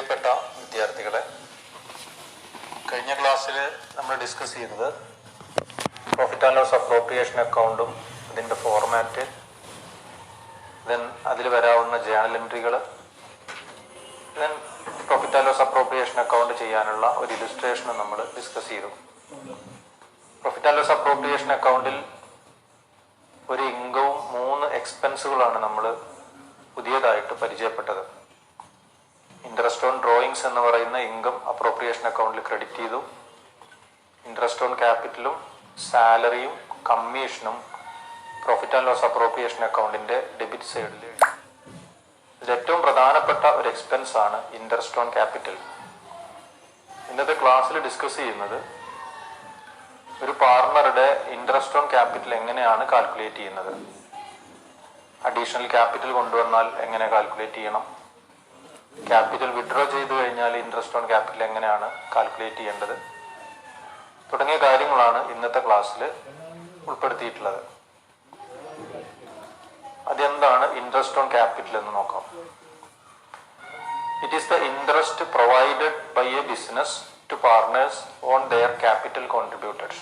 പ്രിയപ്പെട്ട വിദ്യാർത്ഥികളെ, കഴിഞ്ഞ ക്ലാസ്സിൽ നമ്മൾ ഡിസ്കസ് ചെയ്തത് പ്രോഫിറ്റ് ആൻഡ് ലോസ് അപ്രോപ്രിയേഷൻ അക്കൗണ്ടും അതിൻ്റെ ഫോർമാറ്റ്, ദെൻ അതിൽ വരാവുന്ന ജേണൽ എൻട്രികൾ, then profit and loss appropriation account ചെയ്യാനുള്ള ഒരു ഇലുസ്ട്രേഷനും നമ്മൾ ഡിസ്കസ് ചെയ്തു. പ്രോഫിറ്റ് ആൻഡ് ലോസ് അപ്രോപ്രിയേഷൻ അക്കൗണ്ടിൽ ഒരു ഇൻകവും 3 എക്സ്പെൻസുകളാണ് നമ്മൾ പുതിയതായിട്ട് പരിചയപ്പെട്ടത്. ഇൻട്രസ്റ്റ് ഓൺ ഡ്രോയിങ്സ് എന്ന് പറയുന്ന ഇൻകം അപ്രോപ്രിയേഷൻ അക്കൗണ്ടിൽ ക്രെഡിറ്റ് ചെയ്തു. ഇൻട്രസ്റ്റ് ഓൺ ക്യാപിറ്റലും സാലറിയും കമ്മീഷനും പ്രോഫിറ്റ് ആൻഡ് ലോസ് അപ്രോപ്രിയേഷൻ അക്കൗണ്ടിന്റെ ഡെബിറ്റ് സൈഡിൽ. ഇതിൽ ഏറ്റവും പ്രധാനപ്പെട്ട ഒരു എക്സ്പെൻസ് ആണ് ഇൻട്രസ്റ്റ് ഓൺ ക്യാപിറ്റൽ. ഇന്നത്തെ ക്ലാസ്സിൽ ഡിസ്കസ് ചെയ്യുന്നത് ഒരു പാർട്ണറുടെ ഇൻട്രസ്റ്റ് ഓൺ ക്യാപിറ്റൽ എങ്ങനെയാണ് കാൽക്കുലേറ്റ് ചെയ്യുന്നത്, അഡീഷണൽ ക്യാപിറ്റൽ കൊണ്ടുവന്നാൽ എങ്ങനെ കാൽക്കുലേറ്റ് ചെയ്യണം, ക്യാപിറ്റൽ വിഡ്രോ ചെയ്തു കഴിഞ്ഞാൽ ഇൻട്രസ്റ്റ് ഓൺ ക്യാപിറ്റൽ എങ്ങനെയാണ് കാൽക്കുലേറ്റ് ചെയ്യേണ്ടത് തുടങ്ങിയ കാര്യങ്ങളാണ് ഇന്നത്തെ ക്ലാസ്സിൽ ഉൾപ്പെടുത്തിയിട്ടുള്ളത്. അതെന്താണ് ഇൻട്രസ്റ്റ് ഓൺ ക്യാപിറ്റൽ എന്ന് നോക്കാം. It is the interest provided by a business to partners on their capital contributed.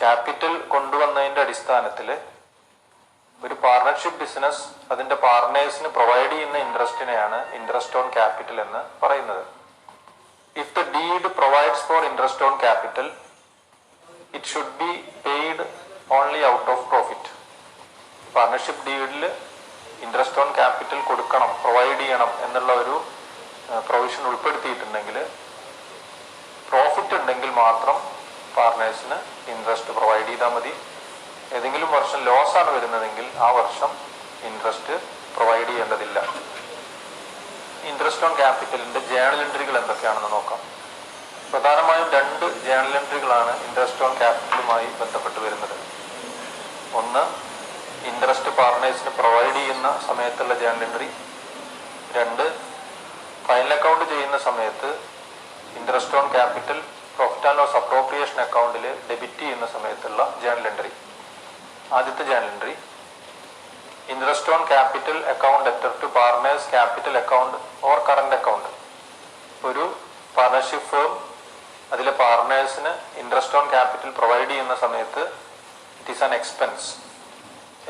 Capital കൊണ്ടുവന്നതിന്റെ അടിസ്ഥാനത്തിൽ ഒരു പാർട്ണർഷിപ്പ് ബിസിനസ് അതിന്റെ പാർട്ട്നേഴ്സിന് പ്രൊവൈഡ് ചെയ്യുന്ന ഇൻട്രസ്റ്റിനെയാണ് ഇൻട്രസ്റ്റ് ഓൺ ക്യാപിറ്റൽ എന്ന് പറയുന്നത്. If the deed provides for interest on capital, it should be paid only out of profit. Partnership ഡീഡിൽ interest on capital കൊടുക്കണം, provide ചെയ്യണം എന്നുള്ള ഒരു പ്രൊവിഷൻ ഉൾപ്പെടുത്തിയിട്ടുണ്ടെങ്കിൽ, പ്രോഫിറ്റ് ഉണ്ടെങ്കിൽ മാത്രം പാർട്ട്നേഴ്സിന് ഇൻട്രസ്റ്റ് പ്രൊവൈഡ് ചെയ്താൽ മതി. ഏതെങ്കിലും വർഷം ലോസ് ആണ് വരുന്നതെങ്കിൽ ആ വർഷം ഇൻട്രസ്റ്റ് പ്രൊവൈഡ് ചെയ്യേണ്ടതില്ല. ഇൻട്രസ്റ്റ് ഓൺ ക്യാപിറ്റലിന്റെ ജേണൽ എൻട്രികൾ എന്തൊക്കെയാണെന്ന് നോക്കാം. പ്രധാനമായും 2 ജേണൽ എൻട്രികളാണ് ഇൻട്രസ്റ്റ് ഓൺ ക്യാപിറ്റലുമായി ബന്ധപ്പെട്ട് വരുന്നത്. ഒന്ന്, ഇൻട്രസ്റ്റ് പാർട്ട്നേഴ്സിന് പ്രൊവൈഡ് ചെയ്യുന്ന സമയത്തുള്ള ജേണൽ എൻട്രി. 2, ഫൈനൽ അക്കൗണ്ട് ചെയ്യുന്ന സമയത്ത് interest on capital profit and loss appropriation അക്കൗണ്ടിൽ ഡെബിറ്റ് ചെയ്യുന്ന സമയത്തുള്ള ജേണൽ എൻട്രി. ആദ്യത്തെ journal entry, interest on capital account debtor to partners capital account or current account. ഒരു പാർട്ണർഷിപ്പ് ഫേം അതിലെ പാർട്ണേഴ്സിന് ഇൻട്രസ്റ്റ് ഓൺ ക്യാപിറ്റൽ പ്രൊവൈഡ് ചെയ്യുന്ന സമയത്ത് ഇറ്റ് ഈസ് ആൻ എക്സ്പെൻസ്.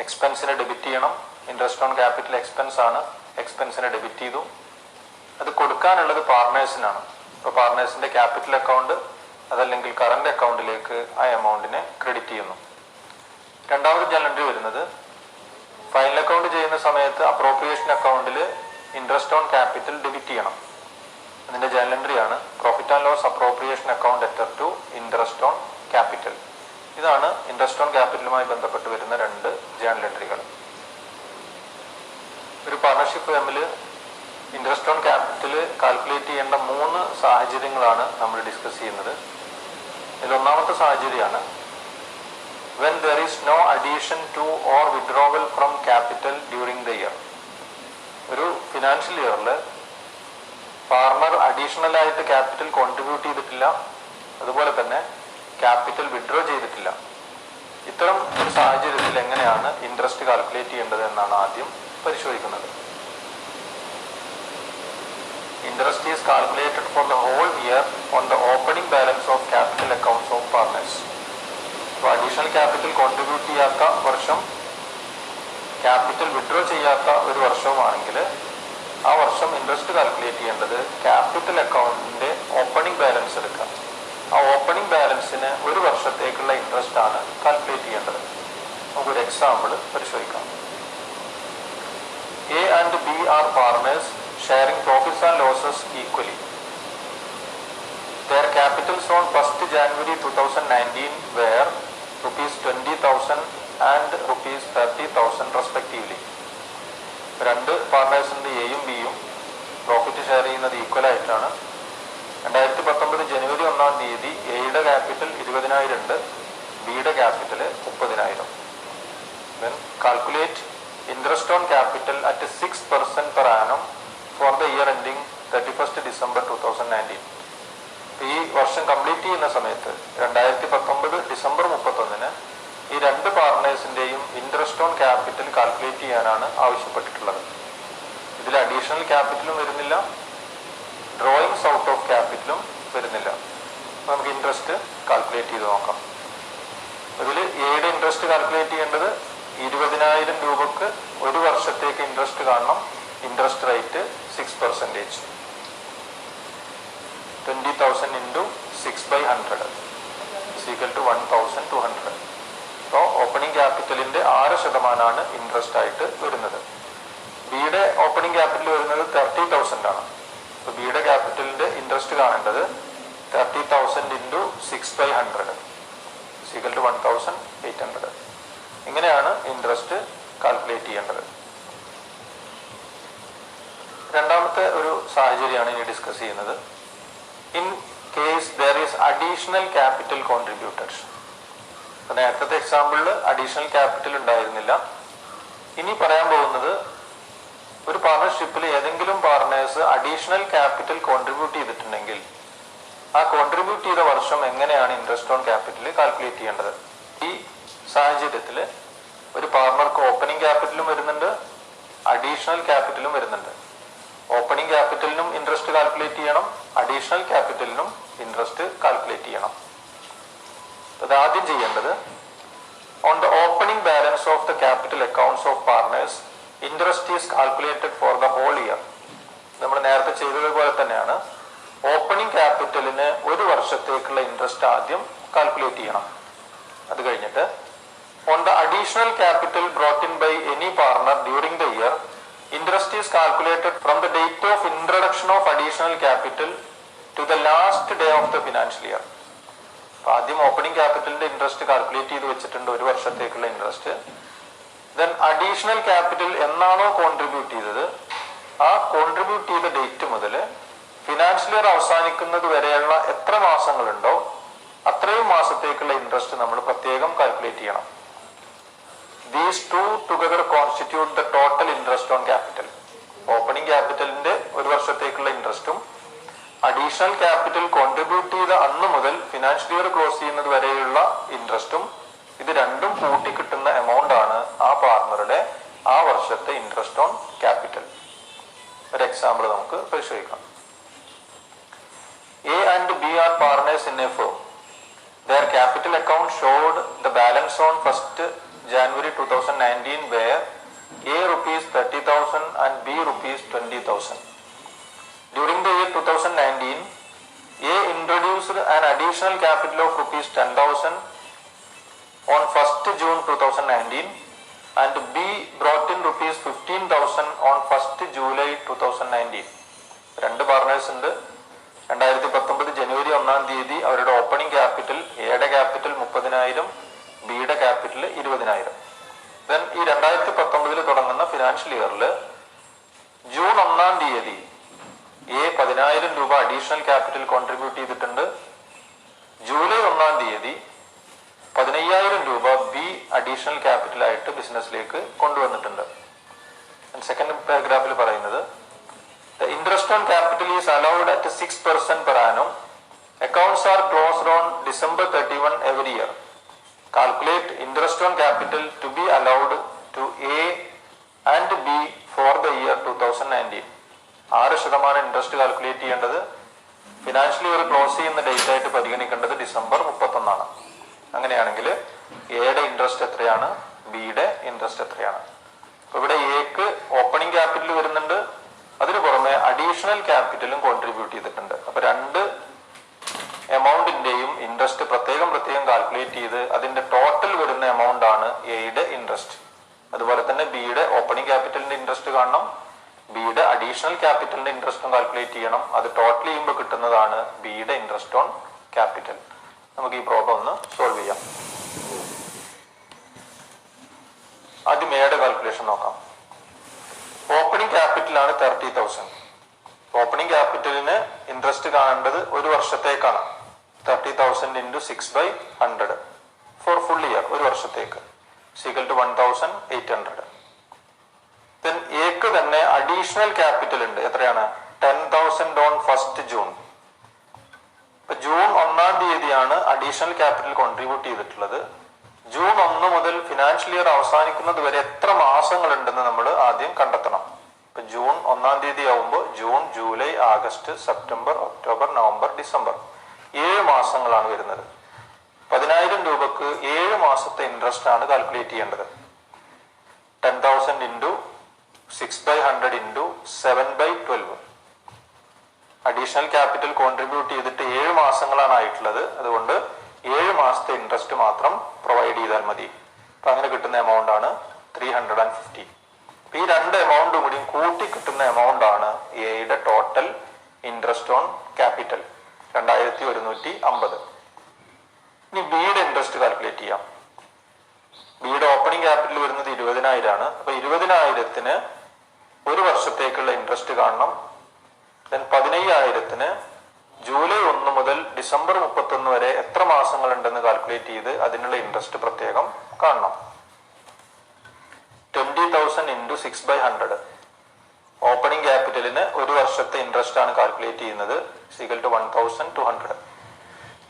എക്സ്പെൻസിനെ ഡെബിറ്റ് ചെയ്യണം. ഇൻട്രസ്റ്റ് ഓൺ ക്യാപിറ്റൽ എക്സ്പെൻസ് ആണ്, എക്സ്പെൻസിനെ ഡെബിറ്റ് ചെയ്തു. അത് കൊടുക്കാനുള്ളത് പാർട്ണേഴ്സിനാണ്. ഇപ്പോൾ പാർട്ണേഴ്സിന്റെ ക്യാപിറ്റൽ അക്കൗണ്ട് അതല്ലെങ്കിൽ കറന്റ് അക്കൗണ്ടിലേക്ക് ആ എമൗണ്ടിനെ ക്രെഡിറ്റ് ചെയ്യുന്നു. രണ്ടാമത് ജേണൽ എൻട്രി വരുന്നത്, ഫൈനൽ അക്കൗണ്ട് ചെയ്യുന്ന സമയത്ത് അപ്രോപ്രിയേഷൻ അക്കൗണ്ടിൽ ഇൻട്രസ്റ്റ് ഓൺ ക്യാപിറ്റൽ ഡെബിറ്റ് ചെയ്യണം. അതിന്റെ ജേണൽ എൻട്രി ആണ് profit and loss appropriation account debtor to interest on capital. ഇതാണ് ഇൻട്രസ്റ്റ് ഓൺ ക്യാപിറ്റലുമായി ബന്ധപ്പെട്ട് വരുന്ന 2 ജേണൽ എൻട്രികൾ. ഒരു പാർട്ണർഷിപ്പ് ഫേമിൽ ഇൻട്രസ്റ്റ് ഓൺ ക്യാപിറ്റൽ കാൽക്കുലേറ്റ് ചെയ്യേണ്ട 3 സാഹചര്യങ്ങളാണ് നമ്മൾ ഡിസ്കസ് ചെയ്യുന്നത്. ഇതിൽ ഒന്നാമത്തെ സാഹചര്യമാണ് when there is no addition to or withdrawal from capital during the year. ഒരു ഫിനാൻഷ്യൽ ഇയറിൽ പാർട്ണർ അഡീഷണൽ ആയിട്ട് ക്യാപിറ്റൽ കോൺട്രിബ്യൂട്ട് ചെയ്തിട്ടില്ല, അതുപോലെ തന്നെ ക്യാപിറ്റൽ വിഡ്രോ ചെയ്തിട്ടില്ല. ഇത്തരം ഒരു സാഹചര്യത്തിൽ എങ്ങനെയാണ് ഇൻട്രസ്റ്റ് കാൽക്കുലേറ്റ് ചെയ്യേണ്ടത് എന്നാണ് ആദ്യം പരിശോധിക്കുന്നത്. Interest is calculated for the whole year on the opening balance of capital accounts of partners. Additional capital contribute ചെയ്യാത്ത വർഷം, ക്യാപിറ്റൽ വിഡ്രോ ചെയ്യാത്ത ഒരു വർഷവുമാണെങ്കിൽ ആ വർഷം ഇൻട്രസ്റ്റ് കാൽക്കുലേറ്റ് ചെയ്യേണ്ടത് ക്യാപിറ്റൽ അക്കൗണ്ടിന്റെ ഓപ്പണിംഗ് ബാലൻസ് എടുക്കുക. ആ ഓപ്പണിംഗ് ബാലൻസിന് ഒരു വർഷത്തേക്കുള്ള ഇൻട്രസ്റ്റ് ആണ് കാൽക്കുലേറ്റ് ചെയ്യേണ്ടത്. നമുക്കൊരു എക്സാമ്പിൾ പരിശോധിക്കാം. A and B are partners sharing profits and losses equally. Their capitals on 1st January 2019 were rupees 20,000 and rupees 30,000 respectively. 2 പാർട്ട്നേഴ്സിന്റെ എയും ബിയും പ്രോഫിറ്റ് ഷെയർ ചെയ്യുന്നത് ഈക്വൽ ആയിട്ടാണ്. 2019 ജനുവരി 1-ാം തീയതി എയുടെ ക്യാപിറ്റൽ 20,000 ഉണ്ട്, ബിയുടെ capital 30,000. Then calculate interest on capital at 6% per annum for the year ending 31st December 2019. ഈ വർഷം കംപ്ലീറ്റ് ചെയ്യുന്ന സമയത്ത് 2019 ഡിസംബർ 31-ന് ഈ 2 പാർട്ട്നേഴ്സിന്റെയും ഇൻട്രസ്റ്റ് ഓൺ ക്യാപിറ്റൽ കാൽക്കുലേറ്റ് ചെയ്യാനാണ് ആവശ്യപ്പെട്ടിട്ടുള്ളത്. ഇതിൽ അഡീഷണൽ ക്യാപിറ്റലും വരുന്നില്ല, ഡ്രോയിങ്സ് ഔട്ട് ഓഫ് ക്യാപിറ്റലും വരുന്നില്ല. നമുക്ക് ഇൻട്രസ്റ്റ് കാൽക്കുലേറ്റ് ചെയ്ത് നോക്കാം. ഇതിൽ എയുടെ ഇൻട്രസ്റ്റ് കാൽക്കുലേറ്റ് ചെയ്യേണ്ടത് 20,000 രൂപക്ക് ഒരു വർഷത്തേക്ക് ഇൻട്രസ്റ്റ് കാണണം. Interest rate 6%. 20,000 into 6/100 is equal to 1,200. അപ്പോൾ ഓപ്പണിംഗ് ക്യാപിറ്റലിന്റെ 6% ഇൻട്രസ്റ്റ് ആയിട്ട് വരുന്നത്. ബിയുടെ ഓപ്പണിംഗ് ക്യാപിറ്റൽ വരുന്നത് 30,000 ആണ്. അപ്പോൾ ബിയുടെ ക്യാപിറ്റലിന്റെ ഇൻട്രസ്റ്റ് കാണേണ്ടത് 30,000 into 6/100 is equal to 1,800. ഇങ്ങനെയാണ് ഇൻട്രസ്റ്റ് കാൽക്കുലേറ്റ് ചെയ്യേണ്ടത്. രണ്ടാമത്തെ ഒരു സാഹചര്യമാണ് ഇനി ഡിസ്കസ് ചെയ്യുന്നത്. In case there is additional capital contributors. നേരത്തെ എക്സാമ്പിളിൽ അഡീഷണൽ ക്യാപിറ്റൽ ഉണ്ടായിരുന്നില്ല. ഇനി പറയാൻ പോകുന്നത് ഒരു പാർട്ണർഷിപ്പിൽ ഏതെങ്കിലും പാർട്ട്നേഴ്സ് അഡീഷണൽ ക്യാപിറ്റൽ കോൺട്രിബ്യൂട്ട് ചെയ്തിട്ടുണ്ടെങ്കിൽ ആ കോൺട്രിബ്യൂട്ട് ചെയ്ത വർഷം എങ്ങനെയാണ് ഇൻട്രസ്റ്റ് ഓൺ ക്യാപിറ്റൽ കാൽക്കുലേറ്റ് ചെയ്യേണ്ടത്. ഈ സാഹചര്യത്തിൽ ഒരു പാർട്ണർക്ക് ഓപ്പണിംഗ് ക്യാപിറ്റലും വരുന്നുണ്ട്, അഡീഷണൽ ക്യാപിറ്റലും വരുന്നുണ്ട്. ഓപ്പണിംഗ് ക്യാപിറ്റലിനും ഇൻട്രസ്റ്റ് കാൽക്കുലേറ്റ് ചെയ്യണം, അഡീഷണൽ ക്യാപിറ്റലിനും ഇൻട്രസ്റ്റ് കാൽക്കുലേറ്റ് ചെയ്യണം. അത് ആദ്യം ചെയ്യേണ്ടത് on the opening balance of the capital accounts of partners interest is calculated for the whole year. നമ്മൾ നേരത്തെ ചെയ്തതുപോലെ തന്നെയാണ്. ഓപ്പണിംഗ് ക്യാപിറ്റലിന് ഒരു വർഷത്തേക്കുള്ള ഇൻട്രസ്റ്റ് ആദ്യം കാൽക്കുലേറ്റ് ചെയ്യണം. അത് കഴിഞ്ഞിട്ട് on the additional capital brought in by any partner during the year interest is calculated from the date of introduction of additional capital to the last day of the financial year. ആദ്യം opening ക്യാപിറ്റലിന്റെ interest calculate ചെയ്ത് വെച്ചിട്ടുണ്ട്, ഒരു വർഷത്തേക്കുള്ള interest. Then additional capital എന്നാണോ contribute ചെയ്തത് ആ contribute ചെയ്ത ഡേറ്റ് മുതൽ ഫിനാൻഷ്യൽ ഇയർ അവസാനിക്കുന്നത് വരെയുള്ള എത്ര മാസങ്ങളുണ്ടോ അത്രയും മാസത്തേക്കുള്ള ഇൻട്രസ്റ്റ് നമ്മൾ പ്രത്യേകം കാൽക്കുലേറ്റ് ചെയ്യണം. These two together constitute the total interest on capital. Opening ക്യാപിറ്റലിന്റെ ഒരു വർഷത്തേക്കുള്ള ഇൻട്രസ്റ്റും അഡീഷണൽ ക്യാപിറ്റൽ കോൺട്രിബ്യൂട്ട് ചെയ്ത അന്ന് മുതൽ ഫിനാൻഷ്യൽ ഇയർ ക്ലോസ് ചെയ്യുന്നത് വരെയുള്ള ഇൻട്രസ്റ്റും, ഇത് രണ്ടും കൂട്ടി കിട്ടുന്ന എമൗണ്ട് ആണ് ആ പാർട്ണറുടെ ആ വർഷത്തെ ഇൻട്രസ്റ്റ് ഓൺ ക്യാപിറ്റൽ. ഒരു എക്സാമ്പിൾ നമുക്ക് പരിശോധിക്കാം. A and B are partners in a firm. Their capital account showed the balance on 1st January 2019 where A rupees 30,000 and B rupees 20,000. During the year 2019, A introduced an additional capital of rupees 10,000 on 1st June 2019 and B brought in rupees 15,000 on 1st July 2019. രണ്ട് partners ഉണ്ട്. 2019 ജനുവരി 1-ാം തീയതി അവരുടെ opening capital എയുടെ capital 30,000, ബിയുടെ capital 20,000. Then ഈ 2019 തുടങ്ങുന്ന financial ഇയറിൽ June 1-ാം തീയതി എ 10,000 രൂപ അഡീഷണൽ ക്യാപിറ്റൽ കോൺട്രിബ്യൂട്ട് ചെയ്തിട്ടുണ്ട്. ജൂലൈ 1-ാം തീയതി 15,000 രൂപ ബി അഡീഷണൽ ക്യാപിറ്റൽ ആയിട്ട് ബിസിനസ്സിലേക്ക് കൊണ്ടുവന്നിട്ടുണ്ട്. സെക്കൻഡ് പാരഗ്രാഫിൽ പറയുന്നത് the interest on capital is allowed at 6% per annum. Accounts are closed on December 31 every year. Calculate interest on capital to be allowed to A and B for the year 2019. 6% interest calculate ചെയ്യേണ്ടത് financial year close ചെയ്യുന്ന date ആയിട്ട് പരിഗണിക്കേണ്ടത് December 31. അങ്ങനെയാണെങ്കിൽ എയുടെ interest എത്രയാണ്, ബിയുടെ interest എത്രയാണ്? അപ്പൊ ഇവിടെ എക്ക് ഓപ്പണിംഗ് ക്യാപിറ്റൽ വരുന്നുണ്ട്, അതിനു പുറമെ അഡീഷണൽ ക്യാപിറ്റലും കോൺട്രിബ്യൂട്ട് ചെയ്തിട്ടുണ്ട്. അപ്പൊ രണ്ട് എമൗണ്ടിന്റെയും ഇൻട്രസ്റ്റ് പ്രത്യേകം കാൽക്കുലേറ്റ് ചെയ്ത് അതിന്റെ ടോട്ടൽ വരുന്ന എമൗണ്ട് ആണ് എയുടെ ഇൻട്രസ്റ്റ്. അതുപോലെ തന്നെ ബിയുടെ ഓപ്പണിംഗ് ക്യാപിറ്റലിന്റെ ഇൻട്രസ്റ്റ് കാണണം, ബിയുടെ അഡീഷണൽ ക്യാപിറ്റലിന്റെ ഇൻട്രസ്റ്റും കാൽക്കുലേറ്റ് ചെയ്യണം. അത് ടോട്ടൽ ചെയ്യുമ്പോൾ കിട്ടുന്നതാണ് ബിയുടെ ഇൻട്രസ്റ്റ് ഓൺ ക്യാപിറ്റൽ. നമുക്ക് ഈ പ്രോബ്ലം ഒന്ന് സോൾവ് ചെയ്യാം. ആദ്യം എയുടെ കാൽക്കുലേഷൻ നോക്കാം. ഓപ്പണിംഗ് ക്യാപിറ്റലാണ് 30,000. ഓപ്പണിംഗ് ക്യാപിറ്റലിന് ഇൻട്രസ്റ്റ് കാണേണ്ടത് ഒരു വർഷത്തേക്കാണ്. 30,000 into 6/100 ഫോർ ഫുൾ ഇയർ, ഒരു വർഷത്തേക്ക്, ഈക്വൽ ടു 1,800. ദെൻ എക്ക് തന്നെ അഡീഷണൽ ക്യാപിറ്റൽ ഉണ്ട്. എത്രയാണ്? 10,000 ഓൺ 1st ജൂൺ. ഇപ്പൊ ജൂൺ 1-ാം തീയതിയാണ് അഡീഷണൽ ക്യാപിറ്റൽ കോൺട്രിബ്യൂട്ട് ചെയ്തിട്ടുള്ളത്. ജൂൺ 1 മുതൽ ഫിനാൻഷ്യൽ ഇയർ അവസാനിക്കുന്നത് വരെ എത്ര മാസങ്ങൾ ഉണ്ടെന്ന് നമ്മൾ ആദ്യം കണ്ടെത്തണം. ഇപ്പൊ ജൂൺ 1-ാം തീയതി ആവുമ്പോൾ June, July, August, September, October, November, December 7 മാസങ്ങളാണ് വരുന്നത്. 10,000 രൂപക്ക് 7 മാസത്തെ ഇൻട്രസ്റ്റ് ആണ് കാൽക്കുലേറ്റ് ചെയ്യേണ്ടത്. 10,000 into 6/100 into 7/12. Additional capital contribute ചെയ്തിട്ട് 7 മാസങ്ങളാണ് ആയിട്ടുള്ളത്. അതുകൊണ്ട് 7 മാസത്തെ ഇൻട്രസ്റ്റ് മാത്രം പ്രൊവൈഡ് ചെയ്താൽ മതി. അപ്പൊ അങ്ങനെ കിട്ടുന്ന എമൗണ്ട് ആണ് 350. ഈ രണ്ട് എമൗണ്ടും കൂടി കൂട്ടി കിട്ടുന്ന എമൗണ്ട് ആണ് എയുടെ ടോട്ടൽ ഇൻട്രസ്റ്റ് ഓൺ ക്യാപിറ്റൽ 2150. ഇനി ബിയുടെ ഇൻട്രസ്റ്റ് കാൽക്കുലേറ്റ് ചെയ്യാം. ബിയുടെ ഓപ്പണിംഗ് ക്യാപിറ്റൽ വരുന്നത് 20,000 ആണ്. അപ്പൊ 20,000-ന് ഒരു വർഷത്തേക്കുള്ള ഇൻട്രസ്റ്റ് കാണണം. ദെൻ 15,000-ന് ജൂലൈ 1 മുതൽ ഡിസംബർ 31 വരെ എത്ര മാസങ്ങൾ ഉണ്ടെന്ന് കാൽക്കുലേറ്റ് ചെയ്ത് അതിനുള്ള ഇൻട്രസ്റ്റ് പ്രത്യേകം കാണണം. 20,000 ഇൻറ്റു 6/100. ഓപ്പണിംഗ് ക്യാപിറ്റലിന് ഒരു വർഷത്തെ ഇൻട്രസ്റ്റ് ആണ് കാൽക്കുലേറ്റ് ചെയ്യുന്നത്. = 1,200.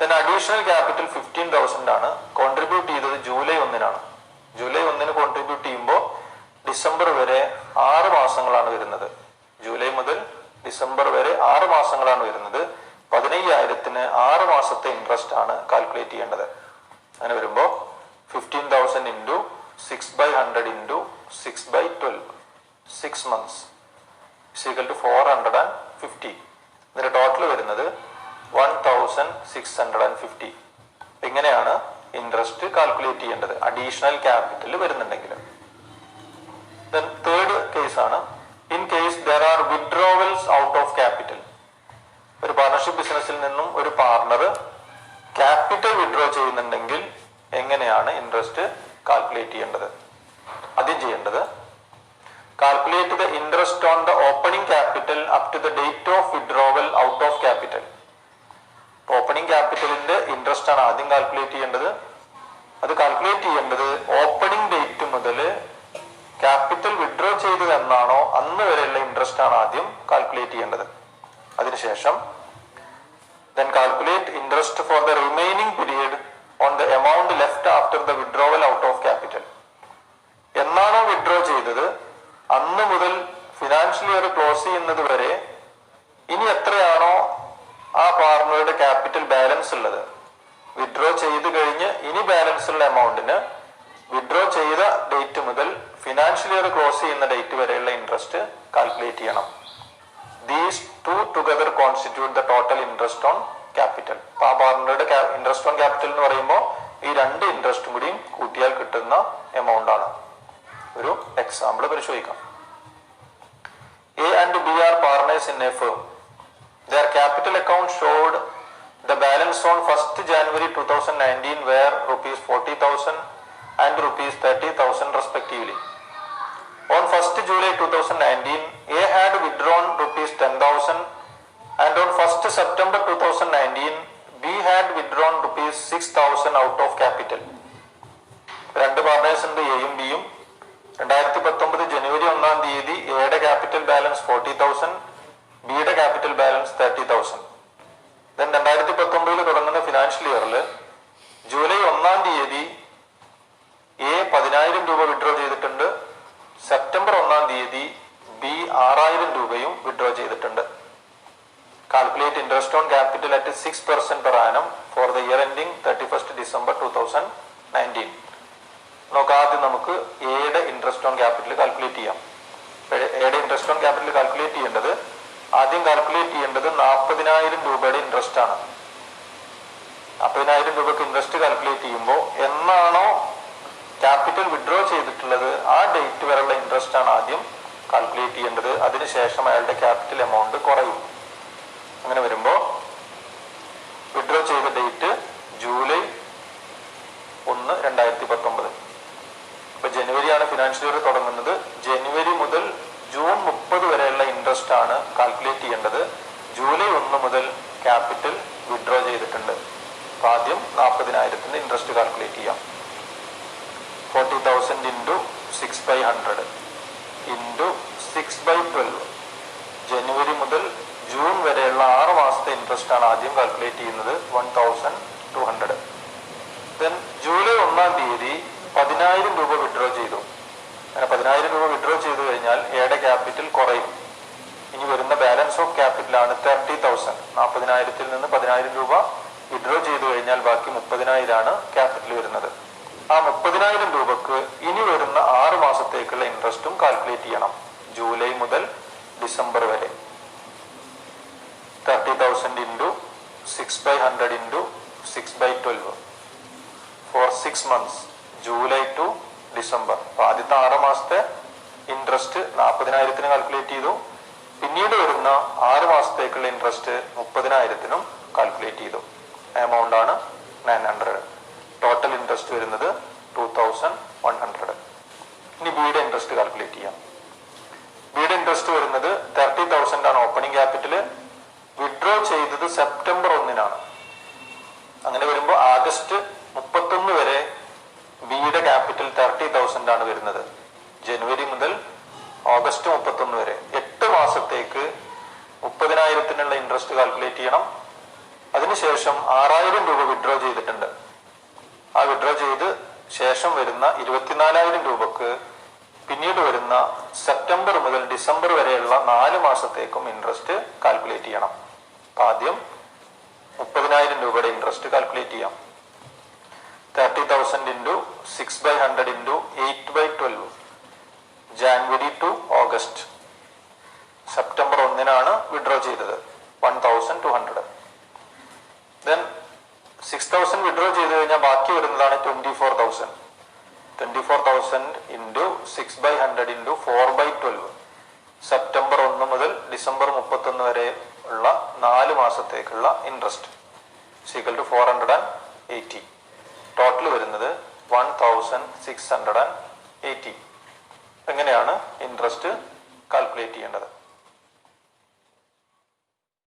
ദെൻ അഡീഷണൽ ക്യാപിറ്റൽ 15,000 ആണ്. കോൺട്രിബ്യൂട്ട് ചെയ്തത് ജൂലൈ 1-നാണ്. ജൂലൈ 1-ന് കോൺട്രിബ്യൂട്ട് ചെയ്യുമ്പോൾ ഡിസംബർ വരെ 6 മാസങ്ങളാണ് വരുന്നത്. ജൂലൈ മുതൽ ഡിസംബർ വരെ 6 മാസങ്ങളാണ് വരുന്നത്. 15,000-ന് 6 മാസത്തെ ഇൻട്രസ്റ്റ് ആണ് കാൽക്കുലേറ്റ് ചെയ്യേണ്ടത്. അങ്ങനെ വരുമ്പോൾ 15,000 ഇൻറ്റു 6/100 ഇൻറ്റു 6/12, 6 months = 450. ഇതിന്റെ ടോട്ടൽ വരുന്നത് 1,650. ഇങ്ങനെയാണ് ഇൻട്രസ്റ്റ് കാൽക്കുലേറ്റ് ചെയ്യേണ്ടത് അഡീഷണൽ ക്യാപിറ്റൽ വരുന്നുണ്ടെങ്കിൽ. ദെൻ തേർഡ് കേസ് ആണ് in case there are withdrawals out of capital. ഒരു പാർട്ണർഷിപ്പ് ബിസിനസ്സിൽ നിന്നും ഒരു പാർട്ണർ ക്യാപിറ്റൽ വിഡ്രോ ചെയ്യുന്നുണ്ടെങ്കിൽ എങ്ങനെയാണ് ഇൻട്രസ്റ്റ് കാൽക്കുലേറ്റ് ചെയ്യേണ്ടത്? ആദ്യം ചെയ്യേണ്ടത് calculate the interest on the opening capital up to the date of withdrawal out of capital. Opening ക്യാപിറ്റലിന്റെ ഇൻട്രസ്റ്റ് ആണ് ആദ്യം കാൽക്കുലേറ്റ് ചെയ്യേണ്ടത്. അത് കാൽക്കുലേറ്റ് ചെയ്യേണ്ടത് ഓപ്പണിംഗ് ഡേറ്റ് മുതൽ ക്യാപിറ്റൽ വിഡ്രോ ചെയ്തത് എന്നാണോ അന്ന് വരെയുള്ള ഇൻട്രസ്റ്റ് ആണ് ആദ്യം കാൽക്കുലേറ്റ് ചെയ്യേണ്ടത്. അതിനുശേഷം then calculate interest for the remaining period on the amount left after the withdrawal out of capital. എന്നാണോ വിഡ്രോ ചെയ്തത് അന്ന് മുതൽ ഫിനാൻഷ്യൽ ഇയർ ക്ലോസ് ചെയ്യുന്നത് വരെ ഇനി എത്രയാണോ ആ പാർട്ണറുടെ ക്യാപിറ്റൽ ബാലൻസ് ഉള്ളത്, വിഡ്രോ ചെയ്ത് കഴിഞ്ഞ് ഇനി ബാലൻസ് ഉള്ള എമൗണ്ടിന് വിഡ്രോ ചെയ്ത ഡേറ്റ് മുതൽ ഫിനാൻഷ്യൽ ഇയർ ക്ലോസ് ചെയ്യുന്ന ഡേറ്റ് വരെയുള്ള ഇൻട്രസ്റ്റ് കാൽക്കുലേറ്റ് ചെയ്യണം. These two together constitute the total interest on capital. അപ്പൊ ആ പാർട്ണറുടെ ഇൻട്രസ്റ്റ് ഓൺ ക്യാപിറ്റൽ എന്ന് പറയുമ്പോൾ ഈ രണ്ട് ഇൻട്രസ്റ്റും കൂടിയും കൂട്ടിയാൽ കിട്ടുന്ന എമൗണ്ട് ആണ്. ഒരു എക്സാമ്പിൾ പരിശോധിക്കാം. A and B are partners in a firm. Their capital account showed the balance on 1st January 2019 were rupees 40,000 and rupees 30,000 respectively. On 1st July 2019, A had withdrawn rupees 10,000 and on 1st September 2019, B had withdrawn rupees 6,000 out of capital. രണ്ട് partners ഉണ്ട്, എയും ബിയും. 2019 ജനുവരി 1-ാം തീയതി എയുടെ capital balance 40,000, ബിയുടെ capital balance 30,000. Then 2019 തുടങ്ങുന്ന financial ഇയറിൽ July 1-ാം തീയതി എ 10,000 രൂപ വിഡ്രോ ചെയ്തിട്ടുണ്ട്. സെപ്റ്റംബർ 1-ാം തീയതി ബി 6,000 രൂപയും വിഡ്രോ ചെയ്തിട്ടുണ്ട്. Calculate interest on capital at 6% per annum for the year ending 31st December 2019. ആദ്യം നമുക്ക് എയുടെ ഇൻട്രസ്റ്റ് ഓൺ ക്യാപിറ്റൽ കാൽക്കുലേറ്റ് ചെയ്യാം. എയുടെ ഇൻട്രസ്റ്റ് ഓൺ ക്യാപിറ്റൽ കാൽക്കുലേറ്റ് ചെയ്യേണ്ടത് ആദ്യം കാൽക്കുലേറ്റ് ചെയ്യേണ്ടത് 40,000 രൂപയുടെ ഇൻട്രസ്റ്റ് ആണ്. 40,000 രൂപക്ക് ഇൻട്രസ്റ്റ് കാൽക്കുലേറ്റ് ചെയ്യുമ്പോൾ എന്നാണോ ക്യാപിറ്റൽ വിഡ്രോ ചെയ്തിട്ടുള്ളത് ആ ഡേറ്റ് വരെയുള്ള ഇൻട്രസ്റ്റ് ആണ് ആദ്യം കാൽക്കുലേറ്റ് ചെയ്യേണ്ടത്. അതിനുശേഷം അയാളുടെ ക്യാപിറ്റൽ എമൗണ്ട് കുറയും. അങ്ങനെ വരുമ്പോൾ വിഡ്രോ ചെയ്ത ഡേറ്റ് ജൂലൈ 1, 2019. ഇപ്പൊ ജനുവരിയാണ് ഫിനാൻഷ്യൽ ഇയർ തുടങ്ങുന്നത്. ജനുവരി മുതൽ ജൂൺ 30 വരെയുള്ള ഇൻട്രസ്റ്റ് ആണ് കാൽക്കുലേറ്റ് ചെയ്യേണ്ടത്. ജൂലൈ 1 മുതൽ ക്യാപിറ്റൽ വിഡ്രോ ചെയ്തിട്ടുണ്ട്. അപ്പൊ ആദ്യം 40,000 ഇൻട്രസ്റ്റ് കാൽക്കുലേറ്റ് ചെയ്യാം. 40,000 ഇൻറ്റു 6/100 ഇൻറ്റു 6/12. ജനുവരി മുതൽ ജൂൺ വരെയുള്ള 6 മാസത്തെ ഇൻട്രസ്റ്റ് ആണ് ആദ്യം കാൽക്കുലേറ്റ് ചെയ്യുന്നത്. 1,200. ദെൻ ജൂലൈ 1-ാം തീയതി 10,000 രൂപ വിഡ്രോ ചെയ്തു. അങ്ങനെ 10,000 രൂപ വിഡ്രോ ചെയ്തു കഴിഞ്ഞാൽ എയുടെ ക്യാപിറ്റൽ കുറയും. ഇനി വരുന്ന ബാലൻസ് ഓഫ് ക്യാപിറ്റലാണ് 30,000. 40,000 നിന്ന് 10,000 രൂപ വിഡ്രോ ചെയ്തു കഴിഞ്ഞാൽ ബാക്കി 30,000 ആണ് ക്യാപിറ്റൽ വരുന്നത്. ആ 30,000 രൂപക്ക് ഇനി വരുന്ന 6 മാസത്തേക്കുള്ള ഇൻട്രസ്റ്റും കാൽക്കുലേറ്റ് ചെയ്യണം. ജൂലൈ മുതൽ ഡിസംബർ വരെ 30,000 into 6/100 into 6/12 for 6 months, July two December. അപ്പൊ ആദ്യത്തെ 6 മാസത്തെ ഇൻട്രസ്റ്റ് 40,000 കാൽക്കുലേറ്റ് ചെയ്തു. പിന്നീട് വരുന്ന 6 മാസത്തേക്കുള്ള ഇൻട്രസ്റ്റ് 30,000 കാൽക്കുലേറ്റ് ചെയ്തു. എമൗണ്ട് ആണ് 900. ടോട്ടൽ ഇൻട്രസ്റ്റ് വരുന്നത് 2,100. ഇനി ബിയുടെ ഇൻട്രസ്റ്റ് കാൽക്കുലേറ്റ് ചെയ്യാം. ബിയുടെ ഇൻട്രസ്റ്റ് വരുന്നത് 30,000 ആണ് ഓപ്പണിംഗ് ക്യാപിറ്റൽ. വിഡ്രോ ചെയ്തത് സെപ്റ്റംബർ 1 അങ്ങനെ വരുമ്പോൾ ആഗസ്റ്റ് 31 വരെ ബിയുടെ ക്യാപിറ്റൽ 30,000 ആണ് വരുന്നത്. ജനുവരി മുതൽ ഓഗസ്റ്റ് 31 വരെ 8 മാസത്തേക്ക് 30,000 ഇൻട്രസ്റ്റ് കാൽക്കുലേറ്റ് ചെയ്യണം. അതിനുശേഷം 6,000 രൂപ വിഡ്രോ ചെയ്തിട്ടുണ്ട്. ആ വിഡ്രോ ചെയ്ത് ശേഷം വരുന്ന 24,000 രൂപക്ക് പിന്നീട് വരുന്ന സെപ്റ്റംബർ മുതൽ ഡിസംബർ വരെയുള്ള 4 മാസത്തേക്കും ഇൻട്രസ്റ്റ് കാൽക്കുലേറ്റ് ചെയ്യണം. ആദ്യം 30,000 രൂപയുടെ ഇൻട്രസ്റ്റ് കാൽക്കുലേറ്റ് ചെയ്യാം. 30,000 into 6/100 into 8/12 January to August. September 1 withdraw ചെയ്തത് 1,200. ദെൻ 6,000 വിഡ്രോ ചെയ്ത് കഴിഞ്ഞാൽ ബാക്കി വരുന്നതാണ് 24,000. 24,000 into 6/100 into 4/12 സെപ്റ്റംബർ 1 മുതൽ ഡിസംബർ 31 വരെ ഉള്ള 4 മാസത്തേക്കുള്ള ഇൻട്രസ്റ്റ് ഈക്വൽ ടു 480. ടോട്ടൽ വരുന്നത് 1,680. എങ്ങനെയാണ് ഇൻട്രസ്റ്റ് കാൽക്കുലേറ്റ് ചെയ്യേണ്ടത്?